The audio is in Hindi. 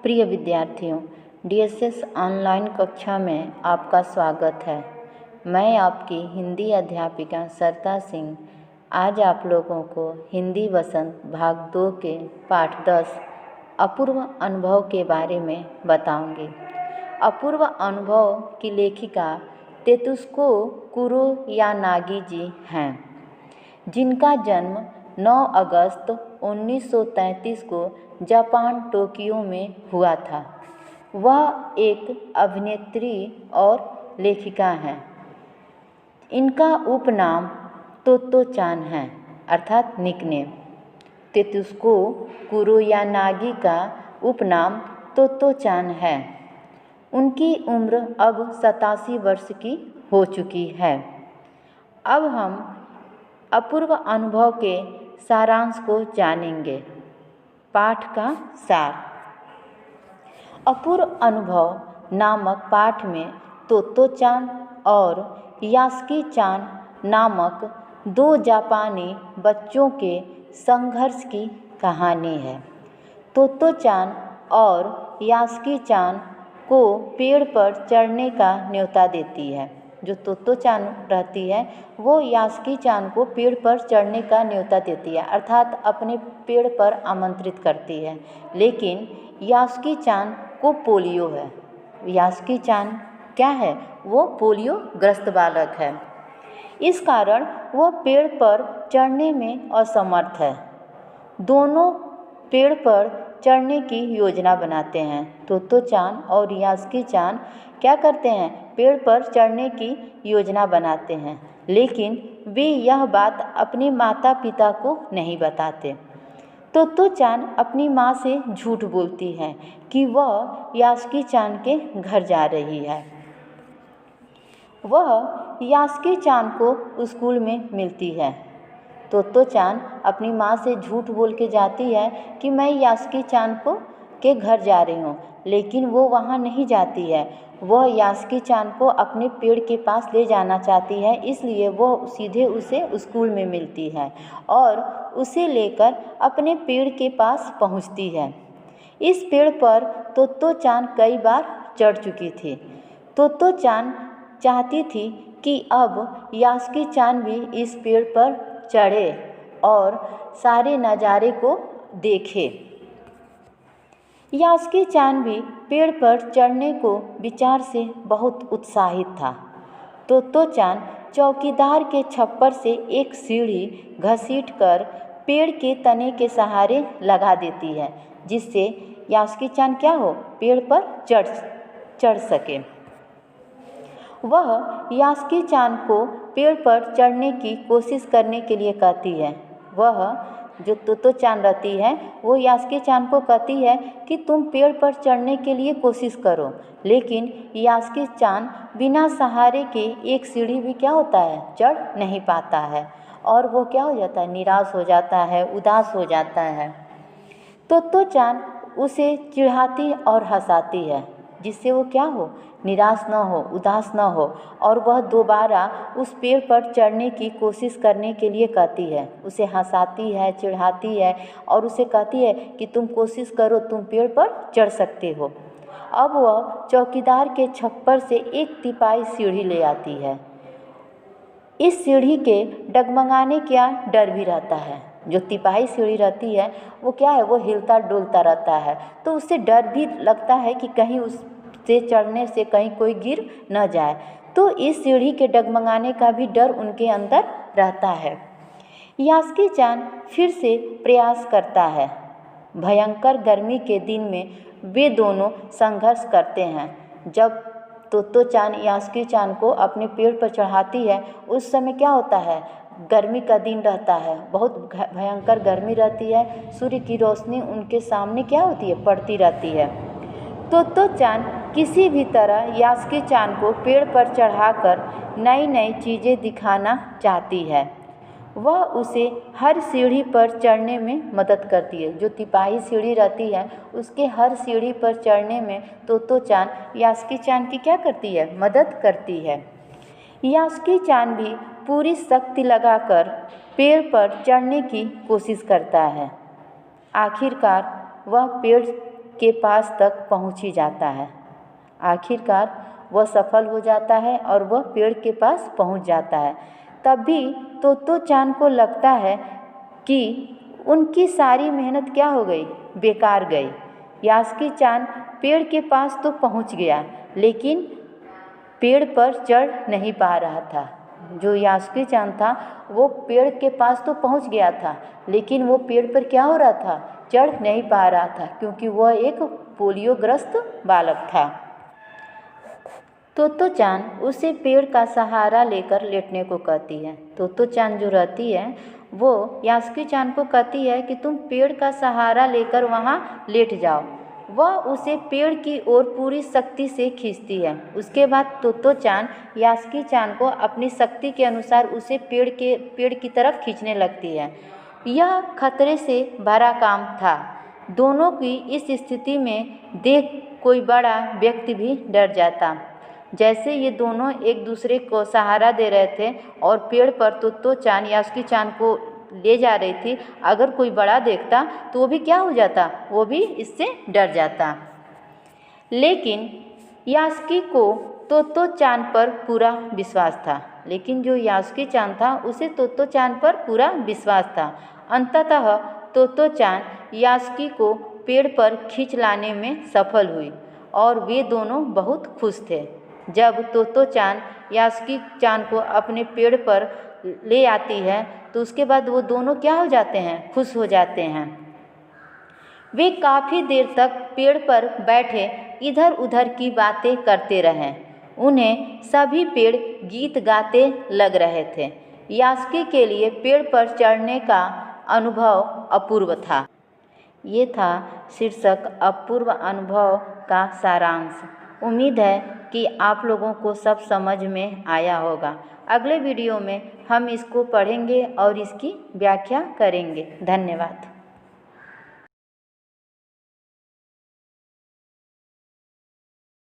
प्रिय विद्यार्थियों, डीएसएस ऑनलाइन कक्षा में आपका स्वागत है। मैं आपकी हिंदी अध्यापिका सरता सिंह आज आप लोगों को हिंदी वसंत भाग 2 के पाठ 10 अपूर्व अनुभव के बारे में बताऊंगी। अपूर्व अनुभव की लेखिका तेतुस्को कुरोयानागी जी हैं, जिनका जन्म 9 अगस्त 1933 को जापान टोक्यो में हुआ था। वह एक अभिनेत्री और लेखिका हैं। इनका उपनाम तोत्तो-चान है, अर्थात निकनेम। तेतुस्को कुरोयानागी का उपनाम तोत्तो-चान है। उनकी उम्र अब 87 वर्ष की हो चुकी है। अब हम अपूर्व अनुभव के सारांश को जानेंगे। पाठ का सार। अपूर्व अनुभव नामक पाठ में तोत्तो-चान और यासुकी-चान नामक 2 जापानी बच्चों के संघर्ष की कहानी है। तोत्तो-चान और यासुकी-चान को पेड़ पर चढ़ने का न्योता देती है। जो तोत्तो-चान रहती है वो यासुकी-चान को पेड़ पर चढ़ने का न्योता देती है, अर्थात अपने पेड़ पर आमंत्रित करती है। लेकिन यासुकी-चान को पोलियो है। यासुकी-चान क्या है? वो पोलियो ग्रस्त बालक है। इस कारण वह पेड़ पर चढ़ने में असमर्थ है। दोनों पेड़ पर चढ़ने की योजना बनाते हैं। तोत्तो-चान और यासुकी-चान क्या करते हैं? पेड़ पर चढ़ने की योजना बनाते हैं, लेकिन वे यह बात अपने माता पिता को नहीं बताते। तोत्तो-चान अपनी माँ से झूठ बोलती है कि वह यासुकी-चान के घर जा रही है। वह यासुकी-चान को स्कूल में मिलती है। तोत्तो-चान अपनी माँ से झूठ बोल के जाती है कि मैं यासुकी-चान के घर जा रही हूँ, लेकिन वो वहाँ नहीं जाती है। वह यासुकी-चान को अपने पेड़ के पास ले जाना चाहती है, इसलिए वह सीधे उसे स्कूल में मिलती है और उसे लेकर अपने पेड़ के पास पहुँचती है। इस पेड़ पर तोत्तो-चान कई बार चढ़ चुकी थी। तोत्तो-चान चाहती थी कि अब यासुकी-चान भी इस पेड़ पर चढ़े और सारे नज़ारे को देखे। यासुकी-चान भी पेड़ पर चढ़ने को विचार से बहुत उत्साहित था। तोत्तो-चान चौकीदार के छप्पर से एक सीढ़ी घसीटकर पेड़ के तने के सहारे लगा देती है, जिससे यासुकी-चान क्या हो? पेड़ पर चढ़ सके। वह यासुकी-चान को पेड़ पर चढ़ने की कोशिश करने के लिए कहती है। वह जो तोत्तो-चान रहती है वो यासुकी-चान को कहती है कि तुम पेड़ पर चढ़ने के लिए कोशिश करो, लेकिन यासुकी-चान बिना सहारे के एक सीढ़ी भी क्या होता है? चढ़ नहीं पाता है और वो क्या हो जाता है? निराश हो जाता है, उदास हो जाता है। तोत्तो-चान उसे चिढ़ाती और हंसाती है, जिससे वो क्या हो? निराश न हो, उदास न हो और वह दोबारा उस पेड़ पर चढ़ने की कोशिश करने के लिए कहती है। उसे हंसाती है, चिढ़ाती है और उसे कहती है कि तुम कोशिश करो, तुम पेड़ पर चढ़ सकते हो। अब वह चौकीदार के छप्पर से एक तिपाई सीढ़ी ले आती है। इस सीढ़ी के डगमगाने का डर भी रहता है। जो तिपाही सीढ़ी रहती है वो क्या है? वो हिलता डुलता रहता है, तो उससे डर भी लगता है कि कहीं उससे चढ़ने से कहीं कोई गिर न जाए। तो इस सीढ़ी के डगमगाने का भी डर उनके अंदर रहता है। यासुकी-चान फिर से प्रयास करता है। भयंकर गर्मी के दिन में वे दोनों संघर्ष करते हैं। जब तोत्तो-चान यासुकी-चान को अपने पेड़ पर चढ़ाती है, उस समय क्या होता है? गर्मी का दिन रहता है, बहुत भयंकर गर्मी रहती है। सूर्य की रोशनी उनके सामने क्या होती है? पड़ती रहती है। तोत्तो-चान किसी भी तरह यासुकी-चान को पेड़ पर चढ़ाकर नई नई चीज़ें दिखाना चाहती है। वह उसे हर सीढ़ी पर चढ़ने में मदद करती है। जो तिपाही सीढ़ी रहती है उसके हर सीढ़ी पर चढ़ने में तोत्तो-चान यासुकी-चान की क्या करती है? मदद करती है। यासुकी-चान भी पूरी शक्ति लगाकर पेड़ पर चढ़ने की कोशिश करता है। आखिरकार वह पेड़ के पास तक पहुंच ही जाता है। आखिरकार वह सफल हो जाता है और वह पेड़ के पास पहुंच जाता है। तब भी तोतो चान को लगता है कि उनकी सारी मेहनत क्या हो गई, बेकार गई। यास्की चान पेड़ के पास तो पहुंच गया, लेकिन पेड़ पर चढ़ नहीं पा रहा था। जो यास्की चान था वो पेड़ के पास तो पहुंच गया था, लेकिन वो पेड़ पर क्या हो रहा था, चढ़ नहीं पा रहा था, क्योंकि वह एक पोलियोग्रस्त बालक था। तोतो चान उसे पेड़ का सहारा लेकर लेटने को कहती है। तोतो चान जो रहती है वो यास्की चान को कहती है कि तुम पेड़ का सहारा लेकर वहाँ लेट जाओ। वह उसे पेड़ की ओर पूरी शक्ति से खींचती है। उसके बाद तोतो चान यास्की चान को अपनी शक्ति के अनुसार उसे पेड़ की तरफ खींचने लगती है। यह खतरे से भरा काम था। दोनों की इस स्थिति में देख कोई बड़ा व्यक्ति भी डर जाता। जैसे ये दोनों एक दूसरे को सहारा दे रहे थे और पेड़ पर तोतो चान यास्की चान को ले जा रही थी, अगर कोई बड़ा देखता तो वो भी क्या हो जाता, वो भी इससे डर जाता। लेकिन यास्की को तोतो चान पर पूरा विश्वास था। लेकिन जो यास्की चान था उसे तोतो चान पर पूरा विश्वास था। अंततः तोतो चान यास्की को पेड़ पर खींच लाने में सफल हुई और वे दोनों बहुत खुश थे। जब तोतो चान यास्की चान को अपने पेड़ पर ले आती है तो उसके बाद वो दोनों क्या हो जाते हैं, खुश हो जाते हैं। वे काफ़ी देर तक पेड़ पर बैठे इधर उधर की बातें करते रहे। उन्हें सभी पेड़ गीत गाते लग रहे थे। यास्की के लिए पेड़ पर चढ़ने का अनुभव अपूर्व था। ये था शीर्षक अपूर्व अनुभव का सारांश। उम्मीद है कि आप लोगों को सब समझ में आया होगा। अगले वीडियो में हम इसको पढ़ेंगे और इसकी व्याख्या करेंगे। धन्यवाद।